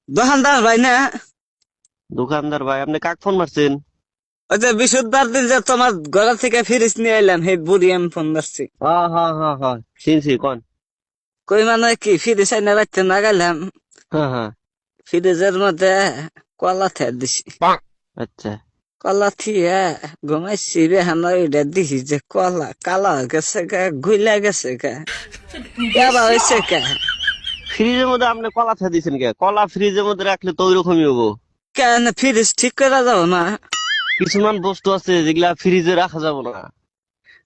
দোকানদার ভাই না? দোকানদার ভাই, আপনি কাক ফোন মারছেন? ওই যে বিশুদ্ধবার দিন যে তোমার ঘর থেকে ফিরিস নিয়ে এলাম, সেই বুড়ি আমি ফোন ধরছি। হ্যাঁ হ্যাঁ হ্যাঁ হ্যাঁ, চিনছি, কোন? কই মানে কি ফিরিস আইনা রাখতে না গেলাম, হ্যাঁ হ্যাঁ। ফ্রিজের মধ্যে কলা থে দিছি। আচ্ছা। কলা থিয়ে ঘুমাইছি রে, হানা ওইটা দিছি যে কলা কালা হয়ে গেছে গা, গুইলা গেছে গা, কেবা হয়েছে কা। ফ্রিজের মধ্যে আপনি কলা ছা দিয়েছেন কে? কলা ফ্রিজের মধ্যে রাখলে তো ওইরকমই হবো। কেন ফ্রিজ ঠিক করা যাবো না? কিছুমান বস্তু আছে যেগুলা ফ্রিজে রাখা যাবে না,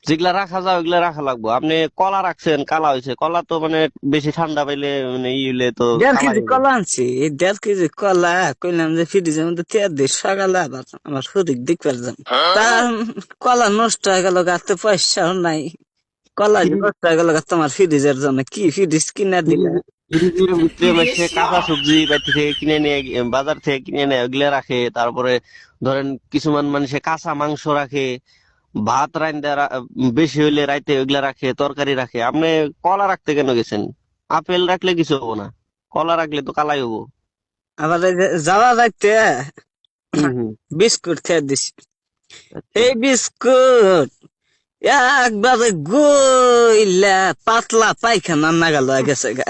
যেগুলা রাখা যায় ওগুলা রাখা লাগবো। আপনি কলা রাখছেন, কালা হয়েছে। কলা তো মানে বেশি ঠান্ডা পাইলে মানে ই হইলে তো 1.5 কেজি কালাই হবে। কলা আনছি, এই 1.5 কেজি কলা কইলাম যে ফ্রিজের মধ্যে তেয়ার দিই, সকালে আবার আমার শরীর দিক পারলাম। তা কলা নষ্ট হয়ে গেল, গাতে পয়সাও নাই। কলা যে ফ্রিজ নষ্ট হয়ে গেল গা, তোমার ফ্রিজের জন্য কি ফ্রিজ কিনা দিলা? ফ্রিজের ভিতরে মাসে কাঁচা সবজি বাইরে থেকে কিনে নিয়ে বাজার থেকে কিনে নেয়, ওগুলা রাখে। তারপরে ধরেন কিছুমান মানুষে কাঁচা মাংস রাখে, ভাত রান্দা বেশি হইলে রাইতে ওইগুলা রাখে, তরকারি রাখে। আপনি কলা রাখতে কেন গেছেন? আপেল রাখলে কিছু হবো না, কলা রাখলে তো কালাই হবো। আবার এই যে যাওয়া যাইতে হম হম। বিস্কুট খেয়ে দিছি। আচ্ছা। এই বিস্কুট একবারে গইলা পাতলা পায়খানা নাগাল হয়ে গেছে গা,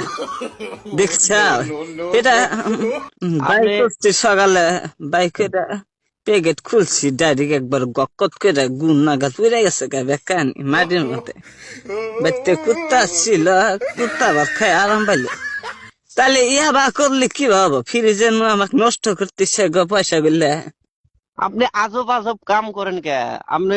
দেখছ? এটা বাইক আপনি করছি সকালে, বাইক প্যাকেট খুলছি, ডাইরেক্ট একবার গক্কত করে গুণ নাগাল পুড়ে গেছে গা, বেকানি মাটির মধ্যে। বাড়িতে কুত্তা ছিল, কুত্তা আবার খাই আরাম পাইলো। তাহলে ইয়া বা করলে কি ভাবো, ফ্রিজের আমাকে নষ্ট করতেছে গো পয়সা গুলা। আপনি আজব আজব কাম করেন কে? আপনি